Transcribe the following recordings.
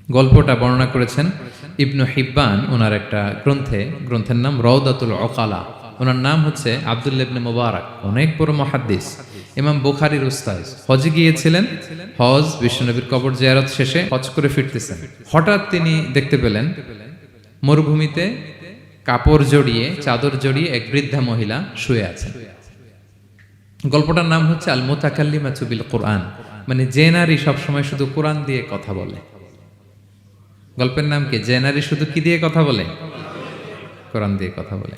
গল্পটা বর্ণনা করেছেন ইবনু হিব্বান ওনার একটা গ্রন্থের নাম রওদাতুল উকালা। ওনার নাম হচ্ছে আব্দুল্লাহ ইবনে মুবারক, অনেক বড় মুহাদ্দিস, ইমাম বুখারীর উস্তাদ। হজে গিয়েছিলেন, হজ বিশ্বনবীর কবর জিয়ারত শেষে হজ করে ফিরতেছেন, হঠাৎ তিনি দেখতে পেলেন মরুভূমিতে কাপড় জড়িয়ে, চাদর জড়িয়ে এক বৃদ্ধা মহিলা শুয়ে আছেন। গল্পটার নাম হচ্ছে আল মুতাকাল্লিমাতু বিল কুরআন, মানে যে নারী সবসময় শুধু কোরআন দিয়ে কথা বলে। গল্পের নাম কি? যে নারী শুধু কি দিয়ে কথা বলে? কোরআন দিয়ে কথা বলে।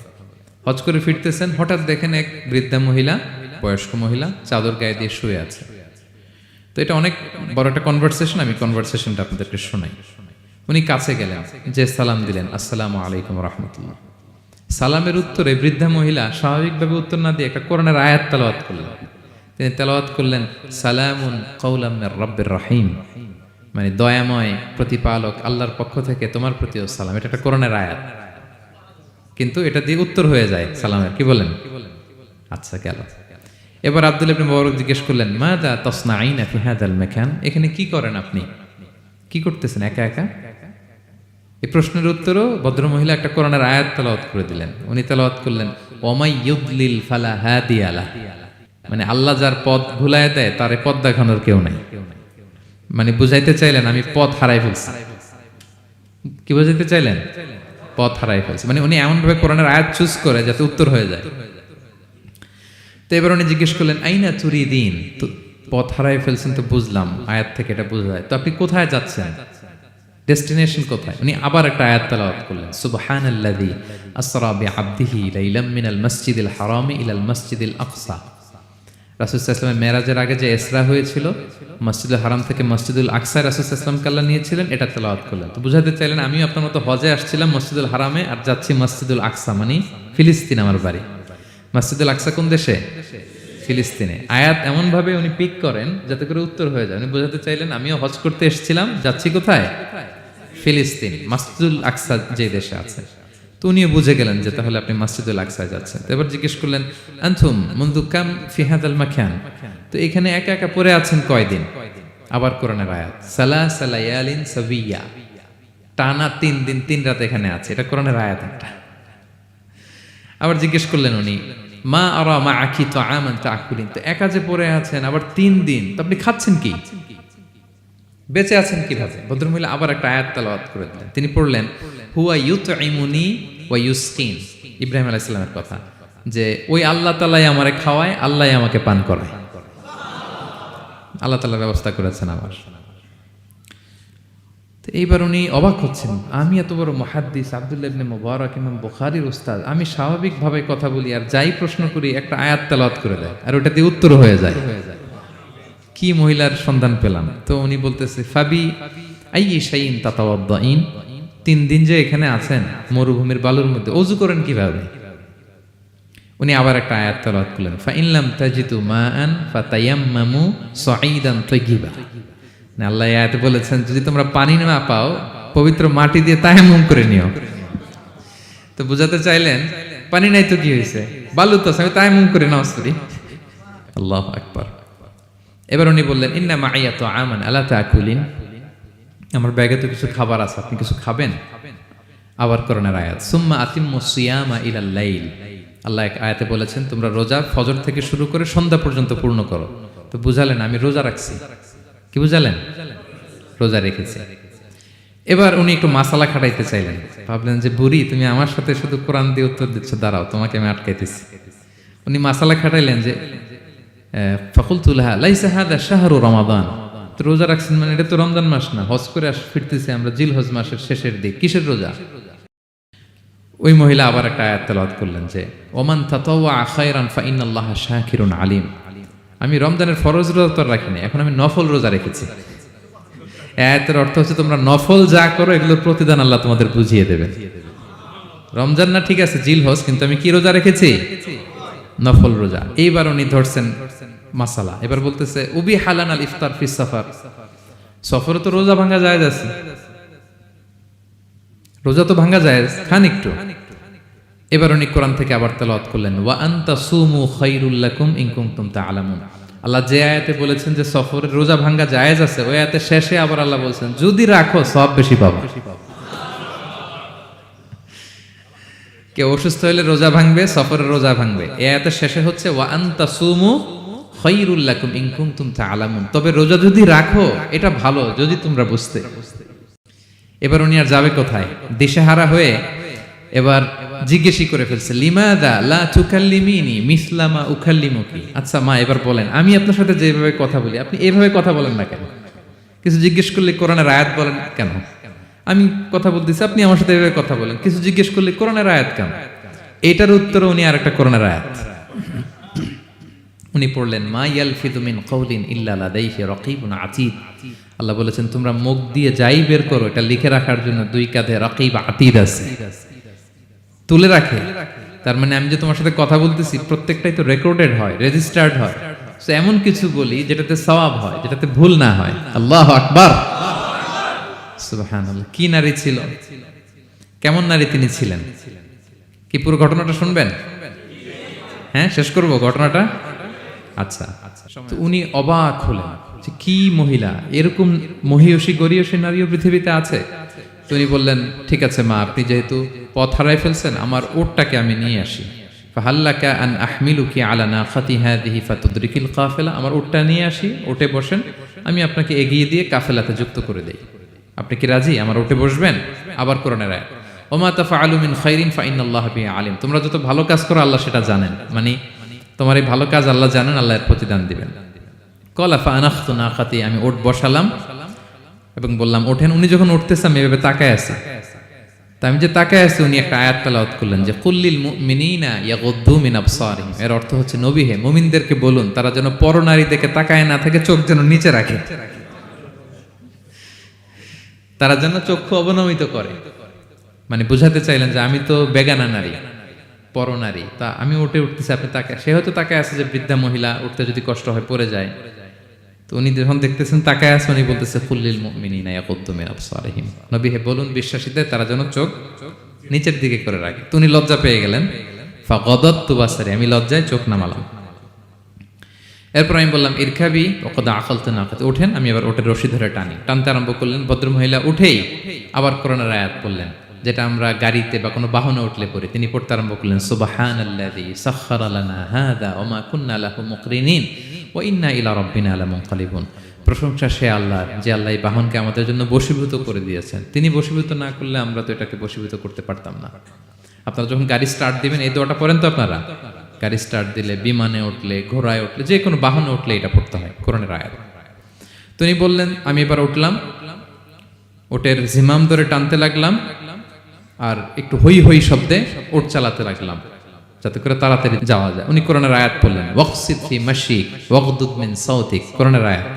হজ করে ফিরতেছেন, হঠাৎ দেখেন এক বৃদ্ধা মহিলা, বয়স্ক মহিলা চাদর গায়ে দিয়ে শুয়ে আছে। তো এটা অনেক বড় একটা কনভারসেশন, আমি কনভারসেশনটা আপনাদেরকে শোনাই। উনি কাছে গেলেন, যে সালাম দিলেন, আসসালামু আলাইকুম রাহমাতুল্লাহ। সালামের উত্তরে বৃদ্ধা মহিলা স্বাভাবিকভাবে উত্তর না দিয়ে একটা কোরআনের আয়াত তেলাওয়াত করলেন। তিনি তেলাওয়াত করলেন, সালামুন কাওলাম মির রাব্বির রহিম, মানে দয়াময় প্রতিপালক আল্লাহর পক্ষ থেকে তোমার প্রতিও সালাম। এটা একটা কোরআনের আয়াত, কিন্তু এটা দিয়ে উত্তর হয়ে যায় সালামের। কি বলেন? আচ্ছা, গেল। এবার আব্দুল্লাহ ইবনে মুবারক জিজ্ঞেস করলেন, মাযা তাসনাঈনা ফি হাযাল মাকান, এখানে কি করেন আপনি? কি করতেছেন একা একা? এই প্রশ্নের উত্তরও ভদ্রমহিলা একটা কোরআনের আয়াত তেলাওয়াত করে দিলেন। উনি তেলাওয়াত করলেন, ওয়ামাই ইউদলিল ফালা হাদিয়া লাহ, মানে আল্লাহ যার পথ ভুলায় দেয় তার পথ দেখানোর কেউ নাই। মানে বুঝাইতে চাইলেন আমি পথ হারাই ফেলছি। কি বুঝাইতে চাইলেন? পথ হারাই ফেলছি, মানে উনি এমন ভাবে কোরআনের আয়াত চুজ করে যাতে উত্তর হয়ে যায়। তো এবার উনি জিজ্ঞেস করলেন, আইনা তুরিদিন, তো পথ হারাই ফেলছেন তো বুঝলাম, আয়াত থেকে এটা বোঝা যায়, তো আপনি কোথায় যাচ্ছেন? ডেস্টিনেশন কোথায়? উনি আবার একটা আয়াত তেলাওয়াত করলেন, সুবহানাল্লাযী আসরা বিআবদিহি লাইলাম মিনাল মাসজিদিল হারামি ইলাল মাসজিদিল আকসা। রাসূল সাল্লাল্লাহু আলাইহি ওয়াসাল্লাম মেরাজের আগে যে ইসরা হয়েছিল, মসজিদুল হারাম থেকে মসজিদুল আকসায় রাসূল সাল্লাল্লাহু আলাইহি ওয়াসাল্লামকে আল্লাহ নিয়েছিলেন, এটা তেলাওয়াত করলেন। তো বুঝাতে চাইলেন আমিও আপনার মতো হজে আসছিলাম মসজিদুল হারামে, আর যাচ্ছি মসজিদুল আকসা, মানে ফিলিস্তিন আমার বাড়ি। মসজিদুল আকসা কোন দেশে? ফিলিস্তিনে। আয়াত এমন ভাবে উনি পিক করেন যাতে করে উত্তর হয়ে যায়। উনি বোঝাতে চাইলেন আমিও হজ করতে এসেছিলাম, যাচ্ছি কোথায়? ফিলিস্তিন, মসজিদুল আকসা যে দেশে আছে। তো উনিও বুঝে গেলেন যে তাহলে আপনি মসজিদুল আকসায় যাচ্ছেন। তো এবার জিজ্ঞেস করলেন, আনতুম মুনযু কাম ফি হাযাল মাকান, তো এখানে একা একা পড়ে আছেন কয়দিন? আবার কোরআনের আয়াত, সালাসা লায়ালিন সাবিয়া, টানা 3 দিন 3 রাত এখানে আছে, এটা কোরআনের আয়াত একটা। আবার জিজ্ঞেস করলেন উনি, মা আরা মাআকি তাআমান তাআকুলিন, তো একা যে পড়ে আছেন আবার 3 দিন, তো আপনি খাচ্ছেন কি? বেঁচে আছেন কিভাবে? ভদ্রমহিলা আবার একটা আয়াত তেলাওয়াত করে দিলেন। তিনি পড়লেন, হুয়া ইউতঈমুনি ওয়া ইউসকিন, ইব্রাহিম আলাইহিস সালামের কথা, যে ওই আল্লাহ তাআলাই আমারে খাওয়ায়, আল্লাহই আমাকে পান করায়। আল্লাহ তাআলা ব্যবস্থা করেছেন আমার। তো এইবার উনি অবাক হচ্ছেন, আমি এত বড় মুহাদ্দিস আব্দুল্লাহ ইবনে মুবারক ইমাম বুখারীর উস্তাদ, আমি স্বাভাবিকভাবে কথা বলি আর যাই প্রশ্ন করি একটা আয়াত তেলাওয়াত করে দেয় আর ওটা দিয়ে উত্তর হয়ে যায়। কি মহিলার সন্ধান পেলাম? তো উনি বলতেছে, ফাবি আইয়ি শাইইন তাতাওয়াদ্দাইন, 3 দিন যে এখানে আছেন মরুভূমির বালুর মধ্যে, ওযু করেন কিভাবে? উনি আবার একটা আয়াত তেলাওয়াত করলেন, ফা ইন লাম তাজিদু মাআন ফাতায়াম্মামু সাঈদান তাইয়্যিবা, না আল্লাহ এই আয়াতে বলেছেন যদি তোমরা পানি না পাও পবিত্র মাটি দিয়ে তায়াম্মুম করে নিও। তো বুঝাতে চাইলেন পানি নাই তো কি হয়েছে, বালু তো আছে, আমি তায়াম্মুম করে নামাজ পড়ি। আল্লাহু আকবার। এবার উনি বললেন, ইন্না মাইয়া তাআমান আলা তাকুলিন, আমার ব্যাগে তো কিছু খাবার আছে, আপনি কিছু খাবেন? আবার কোরআনের আয়াত, সুম্মা আতিম্মু সিয়ামা ইলাল লাইল, আল্লাহ এক আয়াতে বলেছেন তোমরা রোজা ফজর থেকে শুরু করে সন্ধ্যা পর্যন্ত পূর্ণ করো। তো বুঝালেন আমি রোজা রাখছি। কি বুঝালেন? রোজা রেখেছি। এবার উনি একটু মাসালা খাটাইতে চাইলেন, ভাবলেন যে বুড়ি তুমি আমার সাথে শুধু কোরআন দিয়ে উত্তর দিচ্ছ, দাঁড়াও তোমাকে আমি আটকাইতেছি। উনি মাসালা খাটাইলেন যে ফাকুলতু লাহা লাইসা হাদা শাহরু রমাদান, তো রোজা রাখছেন মানে এটা তো রমজান মাস না, হজ করে ফিরতেছি আমরা জিলহজ মাসের শেষের দিক, কিসের রোজা? ওই মহিলা আবার একটা আয়াত তেলাওয়াত করলেন যে ওমান তাতাওয়া খায়রান ফা ইন্নাল্লাহা শাকিরুন আলিম, আমি রমজানের ফরজ রোজা তো রাখিনি, এখন আমি নফল রোজা রেখেছি। আয়াতের অর্থ হচ্ছে তোমরা নফল যা করো এগুলোর প্রতিদান আল্লাহ তোমাদের বুঝিয়ে দেবেন। রমজান না ঠিক আছে জিলহজ, কিন্তু আমি কি রোজা রেখেছি? নফল রোজা। এইবার উনি ধরছেন মাসালা, এবার বলতেছে উবি হালান আল ইফতার ফিস সাফার, সফরে তো রোজা ভাঙা যায় আছে, রোজা তো ভাঙা যায়, খান একটু। এবার উনি কোরআন থেকে আবার তেলাওয়াত করলেন, ওয়া আনতা সুমু খায়রুল লাকুম ইন কুনতুম তা'লামুন, আল্লাহ যে আয়াতে বলেছেন যে সফরের রোজা ভাঙ্গা জায়েজ আছে, ওই আয়াতের শেষে আবার আল্লাহ বলছেন যদি রাখো সব বেশি পাবো। কেউ অসুস্থ হলে রোজা ভাঙবে, সফরের রোজা ভাঙবে। এই আয়াতের শেষে হচ্ছে ওয়া আনতাসুমু খায়রুল লাকুম ইন কুনতুম তা'লামুন, তবে রোজা যদি রাখো এটা ভালো যদি তোমরা বুঝতে। এবার উনি আর যাবে কোথায়, দিশেহারা হয়ে এবার জিজ্ঞেসই করে ফেলছে লিমাদা লা তুকাল্লিমিনি মিসলা মা উকাল্লিমুকি। আচ্ছা মা, এবার বলেন আমি আপনার সাথে যেভাবে কথা বলি আপনি এইভাবে কথা বলেন না কেন? কিছু জিজ্ঞেস করলে কোরআনের আয়াত বলেন কেন? আমি কথা বলতেছি আপনি আমার সাথে এভাবে কথা বলেন, কিছু জিজ্ঞেস করলে কোরআনের আয়াত কেন? এটার উত্তরে উনি আরেকটা কোরআনের আয়াত উনি পড়লেন, মা ইয়ালফিযু মিন কাওলিন ইল্লা লাদাইহি রাকীবুন আতীদ। আল্লাহ বলেছেন তোমরা মুখ দিয়ে যাই বের করো এটা লিখে রাখার জন্য দুই কাঁধে রাকীব আতীদ আছে, তুলে রাখে। তার মানে আমি যে তোমার সাথে কথা বলতেছি প্রত্যেকটাই তো রেকর্ডেড হয়, রেজিস্টার্ড হয়। সো এমন কিছু বলি যেটাতে সওয়াব হয়, যেটাতে ভুল না হয়। আল্লাহু আকবার, সুবহানাল্লাহ। কি নারী ছিল, কেমন নারী তিনি ছিলেন? কি পুরো ঘটনাটা শুনবেন? হ্যাঁ, শেষ করব ঘটনাটা। আচ্ছা, তো উনি অবাক হলেন যে কি মহিলা, এরকম মহিয়সী গরিয়সী নারীও পৃথিবীতে আছে। তো উনি বললেন ঠিক আছে মা, আপনি যেহেতু পথ হারাই ফেলছেন আমার ওটটাকে আমি নিয়ে আসি। ফাহাল্লাকা আন আহমিলুকি আলা নাখাতি হাযিহি ফাতুদরিকিল কাফিলা, আমার ওটটা নিয়ে আসি, ওটে বসেন, আমি আপনাকে এগিয়ে দিয়ে কাফেলাতে যুক্ত করে দেই। আপনি কি রাজি আমার ওটে বসবেন? আবার কোরআনের আয়াত, ওমা তাফআলু মিন খাইরিন ফাইনাল্লাহা বিহি আলিম, তোমরা যত ভালো কাজ করো আল্লাহ সেটা জানেন। মানে তোমার এই ভালো কাজ আল্লাহ জানেন, আল্লাহ এর প্রতিদান দিবেন। ক্বালা ফাআনাখতু নাখাতি, আমি ওট বসালাম এবং বললাম ওঠেন। উনি যখন উঠতেছে আমি এভাবে তাকায় আছি, তা আমি যে তাকায় আছি উনি একটা আয়াত তেলাওয়াত করলেন যে কুল্লিল মুমিনিনা ইয়াগুদ্দু মিন আবসারিহিম। এর অর্থ হচ্ছে নবী হে মুমিনদেরকে বলুন তারা যেন পরনারী দেখে তাকায় না থাকে, চোখ যেন নিচে রাখে, তারা যেন চক্ষু অবনমিত করে। মানে বুঝাতে চাইলেন যে আমি তো বেগানা নারী, পরনারী, তা আমি উঠতেছি আপনি তাকায়। সে হয়তো তাকায় আছে যে বৃদ্ধা মহিলা উঠতে যদি কষ্ট হয় পড়ে যায়। তো উনি যখন দেখতেছেন তাকায় আছে, উনি বলতেছে কুল্লিল মুমিনিনা ইয়াগুদ্দু মিন আবসারিহিম, নবী হে বলুন বিশ্বাসীদের তারা যেন চোখ নিচের দিকে করে রাখে। তো উনি লজ্জা পেয়ে গেলেন। ফাগাদাততু বাসারি, আমি লজ্জায় চোখ নামালাম। এরপর আমি বললাম ইরকাবি ওয়াকাদ আকালতু নাকাত, ওঠেন। আমি আবার ওটের রশি ধরে টানতে আরম্ভ করলেন। ভদ্রমহিলা উঠেই আবার কোরআনের আয়াত পড়লেন, যেটা আমরা গাড়িতে বা কোনো বাহনে উঠলে পড়ি। তিনি পড়তে আরম্ভ করলেন সুবহানাল্লাযী সাখখারা লানা হাযা ওয়া মা কুন্না লাহু মুকরিনিন ওয়া ইন্না ইলা রাব্বিনা লামুনকালিবুন। প্রশংসা সে আল্লাহর যে আল্লাহ এই বাহনকে আমাদের জন্য বশীভূত করে দিয়েছেন। তিনি বশীভূত না করলে আমরা তো এটাকে বশীভূত করতে পারতাম না। আপনারা যখন গাড়ি স্টার্ট দিবেন এই দোয়াটা পড়েন তো আপনারা? গাড়ি স্টার্ট দিলে, বিমানে উঠলে, ঘোড়ায় উঠলে, যে কোনো বাহনে উঠলে এটা পড়তে হয়, কোরআনের আয়াত। তো উনি বললেন আমি এবার উঠলাম, ওটের জিমাম ধরে টানতে লাগলাম আর একটু হই হই শব্দে ওট চালাতে লাগলাম যাতে করে তাড়াতাড়ি যাওয়া যায়। উনি কোরআনের আয়াত বললেন ওয়াকসিদ ফি মাশিক ওয়াগদুদ মিন সাউতিক, কোরআনের আয়াত।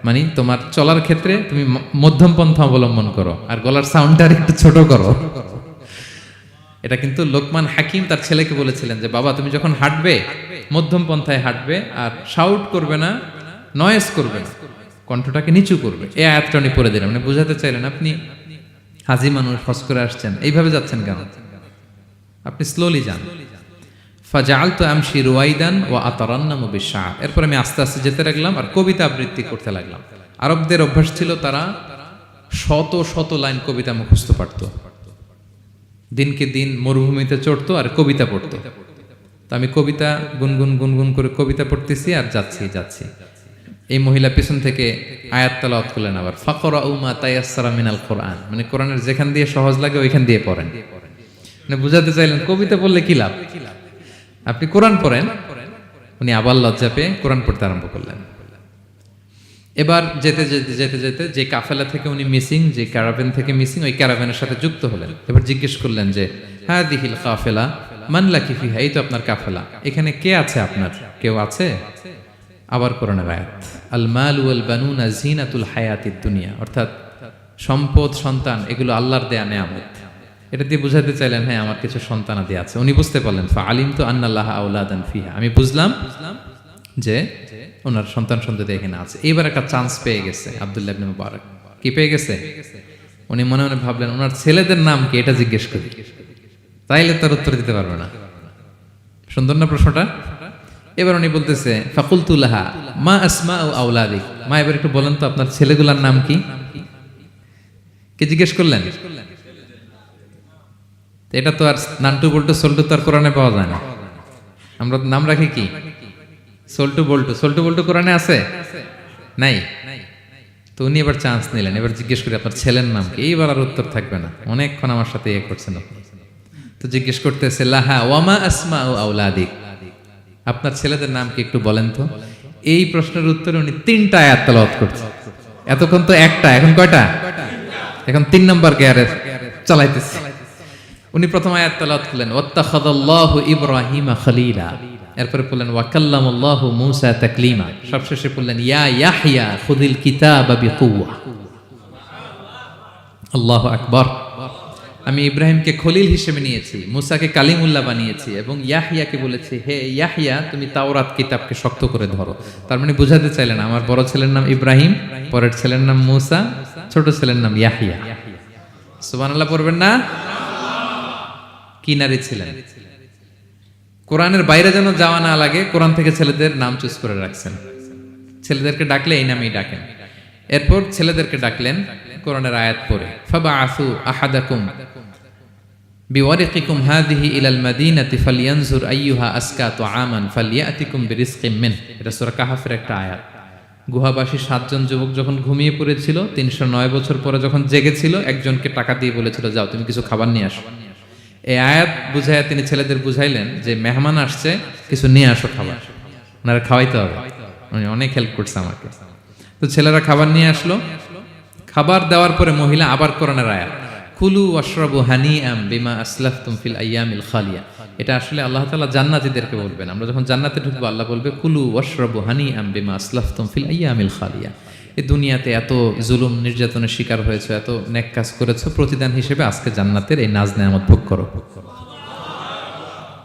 মানে তোমার চলার ক্ষেত্রে তুমি মধ্যম পন্থা অবলম্বন করো আর গলার সাউন্ডটা একটু ছোট করো। এটা কিন্তু লোকমান হাকিম তার ছেলেকে বলেছিলেন যে বাবা তুমি যখন হাঁটবে মধ্যম পন্থায় হাঁটবে আর শাউট করবে না, নয়েজ করবে না, কণ্ঠটাকে নিচু করবে। এই আয়াতটা উনি পড়ে দিলেন। মানে বুঝাতে চাইলেন আপনি হাজি মানুষ, হজ করে আসছেন, এইভাবে যাচ্ছেন কেন? আপনি স্লোলি যান। ফাজাআলতু আমশি রুয়াইদান ওয়া আতারান্নামু বিশআর, এরপর আমি আস্তে আস্তে যেতে লাগলাম আর কবিতা আবৃত্তি করতে লাগলাম। আরবদের অভ্যাস ছিল তারা শত শত লাইন কবিতা মুখস্থ পারতো, দিনকে দিন মরুভূমিতে চড়তো আর কবিতা পড়তো। তো আমি কবিতা গুনগুন গুনগুন করে কবিতা পড়তেছি আর যাচ্ছি। এই মহিলা পিছন থেকে আয়াত তেলাওয়াত করলেন আবার ফাকরাউ মা তায়াসসারা মিনাল কোরআন, মানে কোরআনের যেখান দিয়ে সহজ লাগে ওইখান দিয়ে পড়েন। মানে বুঝাতে চাইলেন কবিতা পড়লে কি লাভ, আপনি কোরআন পড়েন। উনি আবার লজ্জা পেয়ে কোরআন পড়তে আরম্ভ করলেন। এবার যেতে যে কাফেলা থেকে উনি মিসিং, যে ক্যারাভেন থেকে মিসিং, ওই ক্যারাভেনের সাথে যুক্ত হলেন। এবার জিজ্ঞেস করলেন যে হাদিহিল কাফেলা মান লাকি ফিহা, এই তো আপনার কাফেলা, এখানে কে আছে আপনার, কেউ আছে? আবার কোরআনের আয়াত আল মাল ওয়াল বানুনা জিনাতুল হায়াতিদ দুনিয়া, অর্থাৎ সম্পদ সন্তান এগুলো আল্লাহর দেয়া নেয়ামত। এটা দিয়ে বুঝাতে চাইলেন হ্যাঁ আমার কিছু সন্তানাদি আছে। উনি বুঝতে পারলেন ফা আলিমতু আন্নাল্লাহা আওলাদান ফিহা, আমি বুঝলাম যে ওনার সন্তান সন্ততি এখানে আছে। এইবার একটা চান্স পেয়ে গেছে আব্দুল্লাহ ইবনে মুবারক। কি পেয়ে গেছে? উনি মনে মনে ভাবলেন ওনার ছেলেদের নাম কি এটা জিজ্ঞেস করি, তাইলে তার উত্তর দিতে পারবে না। সুন্দর না প্রশ্নটা? এবার উনি বলতেছে ফাকুলতু লাহা মা আসমাউ আওলাদিক, মা এবার একটু বলেন তো আপনার ছেলেগুলার নাম কি? কে জিজ্ঞেস করলেন? এটা তো আর নান্টু বল্টু সল্টু তো আর কোরআনে পাওয়া যায় না। আমরা নাম রাখি কি? সল্টু বল্টু। সল্টু বল্টু কোরআনে আছে? নাই। তো উনি এবার চান্স নিলেন, এবার জিজ্ঞেস করি আপনার ছেলের নাম কি? এইবার আর উত্তর থাকবে না, অনেকক্ষণ আমার সাথে ইয়ে করছেন আপনি। তো জিজ্ঞেস করতেছে লাহা ওয়ামা আসমাউ আওলাদিক, আপনার ছেলেদের নাম কি একটু বলেন তো। এই প্রশ্নের উত্তরে উনি 3টা আয়াত তেলাওয়াত করছেন। এতক্ষণ তো একটা, এখন কয়টা? এখন 3 নম্বর গিয়ারে চালাইতেছে। উনি প্রথম আয়াত তেলাওয়াত করলেন ওয়াত্তাখাযাল্লাহু ইব্রাহিমা খলিলা, এরপরে বললেন ওয়া কাল্লামাল্লাহু মূসা তাকলিমা, সবশেষে বললেন ইয়া ইয়াহইয়া খুযিল কিতাবা বিকুওয়া। আল্লাহু আকবার। আমি ইব্রাহিমকে খলিল হিসেবে নিয়েছি, মূসাকে কালিমুল্লাহ বানিয়েছি, এবং ইয়াহইয়াকে বলেছি হে ইয়াহইয়া তুমি তাওরাত কিতাবকে শক্ত করে ধরো। তার মানে বোঝাতে চাইলেন আমার বড় ছেলের নাম ইব্রাহিম, পরের ছেলের নাম মূসা, ছোট ছেলের নাম ইয়াহইয়া। সুবহানাল্লাহ পড়বেন না? কি নারী ছিলেন, কোরআনের বাইরে যেন যাওয়া না লাগে, কোরআন থেকে ছেলেদের নাম চুজ করে রাখছেন। ছেলেদেরকে ডাকলে এই নামেই ডাকেন। এরপর ছেলেদেরকে ডাকলেন কোরআনের আয়াত পড়ে ফাবাআসু আহাদাকুম বিওয়ারিকিকুম হাযিহি ইলাল মাদিনাতি ফালইয়ানজুর আইয়ুহা আসকা তুআমান ফালইয়াতিকুম বিরিজকিম মিন। এটা সূরা কাহাফের একটা আয়াত। গুহাবাসী 7 জন যুবক যখন ঘুমিয়ে পড়েছিল, 309 বছর পরে যখন জেগেছিল, একজনকে টাকা দিয়ে বলেছিল যাও তুমি কিছু খাবার নিয়ে আসো। এই আয়াত বুঝাইয়া তিনি ছেলেদের বুঝাইলেন যে মেহমান আসছে, কিছু নিয়ে আসো খাবার, ওনারা খাওয়াইতে হবে। উনি অনেক হেল্প করছে আমাকে। তো ছেলেরা খাবার নিয়ে আসলো। খাবার দেওয়ার পরে মহিলা আবার কোরআনের আয়াত কুলু ওয়াশরাবু হানিআম বিমা আসলাফতুম ফিল আইয়ামিল খালিয়া। এটা আসলে আল্লাহ তাআলা জান্নাতীদেরকে বলবেন। আমরা যখন জান্নাতে ঢুকবো আল্লাহ বলবে কুলু ওয়াশরাবু হানিআম বিমা আসলাফতুম ফিল আইয়ামিল খালিয়া। এই দুনিয়াতে এত জুলুম নির্যাতনের শিকার হয়েছে, এত নেক কাজ করেছো, প্রতিদান হিসেবে আজকে জান্নাতের এই নাজ নেয়ামত ভোগ করো।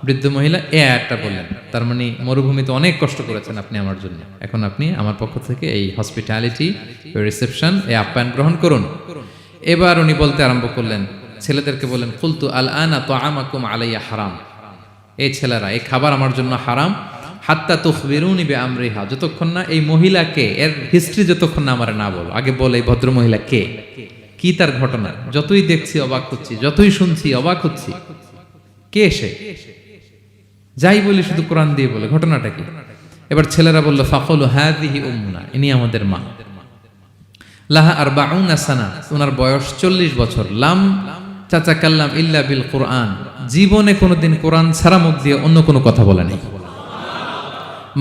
বৃদ্ধ মহিলা এই আয়াতটা বললেন, তার মানে মরুভূমিতে অনেক কষ্ট করেছেন আপনি আমার জন্য, এখন আপনি আমার পক্ষ থেকে এই হসপিটালিটি, রিসেপশন, এই আপ্যায়ন গ্রহণ করুন। এবার উনি বলতে আরম্ভ করলেন, ছেলেদেরকে বললেন কুলতু আল আনা তুআমাকুম আলাইয়া হারাম, এই ছেলেরা এই খাবার আমার জন্য হারাম, হাত্তা তুখবিরুনি বিআমরিহা, যতক্ষণ না এই মহিলাকে, এর হিস্ট্রি যতক্ষণ না আমার না বলো। আগে বল এই ভদ্র মহিলা কে, কি তার ঘটনা, যতই দেখছি অবাক হচ্ছি, যতই শুনছি অবাক হচ্ছি, কে সে? যাই বলি শুধু কোরআন দিয়ে বলে, ঘটনাটা কি? এবার ছেলেরা বলল ফাকুলু হাযিহি উম্মুনা, ইনি আমাদের মা। লাহা আরবাউনা সানা, ওনার বয়স 40 বছর। লাম তাতাকাল্লাম ইল্লা বিল কুরআন, জীবনে কোনোদিন কোরআন ছাড়া মুখ দিয়ে অন্য কোনো কথা বলে নাই।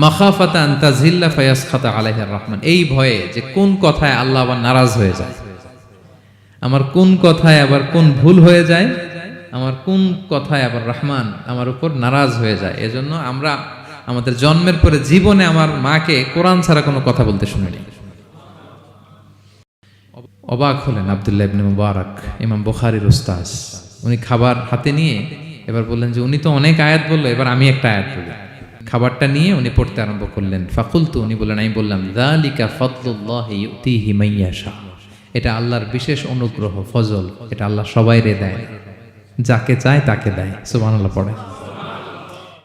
মাখাফাতা আন তাযিল্লা ফায়াসখাতা আলাইহির রহমান, এই ভয়ে যে কোন কথায় আল্লাহ আবার নারাজ হয়ে যায়, আমার কোন কথায় আবার কোন ভুল হয়ে যায়, আমার কোন কথায় আবার রহমান আমার উপর নারাজ হয়ে যায়। এজন্য আমরা আমাদের জন্মের পরে জীবনে আমার মাকে কোরআন ছাড়া কোনো কথা বলতে শুনিনি। অবাক হলেন আব্দুল্লাহ ইবনে মুবারক, ইমাম বুখারীর উস্তাদ। উনি খাবার হাতে নিয়ে এবার বললেন যে উনি তো অনেক আয়াত বললো, এবার আমি একটা আয়াত বলি। খাবারটা নিয়ে উনি পড়তে আরম্ভ করলেন। ফাকুলতু, উনি বললেন, আমি বললাম যালিকা ফাদলুল্লাহি ইউতিহি মান ইয়াশা, এটা আল্লাহর বিশেষ অনুগ্রহ, ফজল, এটা আল্লাহ সবাইরে দেয়, যাকে চায় তাকে দেয়। সুবহানাল্লাহ পড়ে।